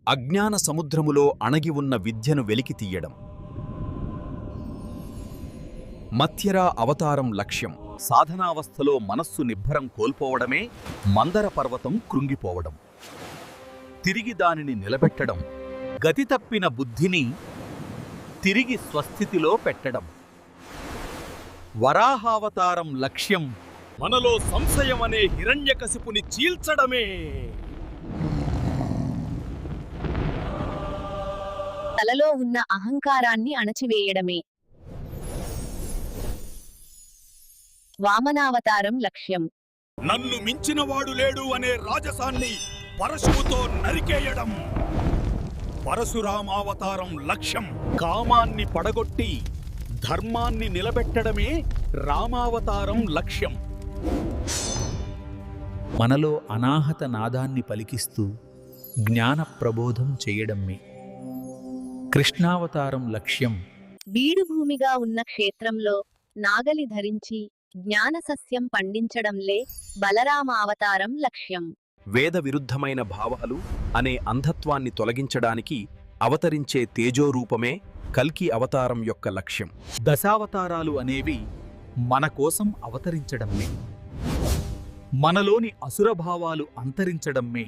అజ్ఞాన సముద్రములో అణగి ఉన్న విద్యను వెలికి తీయడం. మత్యరా అవతారం లక్ష్యం. సాధనావస్థలో మనస్సు నిబ్బరం కోల్పోవడమే మందర పర్వతం కృంగిపోవడం. తిరిగి దానిని నిలబెట్టడం, గతి తప్పిన బుద్ధిని తిరిగి స్వస్థితిలో పెట్టడం. వరాహావతారం లక్ష్యం మనలో సంశయం అనే హిరణ్యకశిపుని చీల్చడమే. తలలో ఉన్న అహంకారాన్ని అణచివేయడమే. వామనావతారం లక్ష్యం నన్ను మించినవాడు లేడు అనే రాజసాన్ని పరశువుతో నరికేయడం. పరశురామావతారం లక్ష్యం కామాన్ని పడగొట్టి ధర్మాన్ని నిలబెట్టడమే రామావతారం లక్ష్యం. మనలో అనాహత నాదాన్ని పలికిస్తూ జ్ఞాన ప్రబోధం చేయడమే కృష్ణావతారం లక్ష్యం. బీడుభూమిగా ఉన్న క్షేత్రంలో నాగలి ధరించి జ్ఞానసస్యం పండించడంలే బలరామావతారం లక్ష్యం. వేద విరుద్ధమైన భావాలు అనే అంధత్వాన్ని తొలగించడానికి అవతరించే తేజోరూపమే కల్కి అవతారం యొక్క లక్ష్యం. దశావతారాలు అనేవి మన కోసం అవతరించడమే, మనలోని అసురభావాలు అంతరించడమే.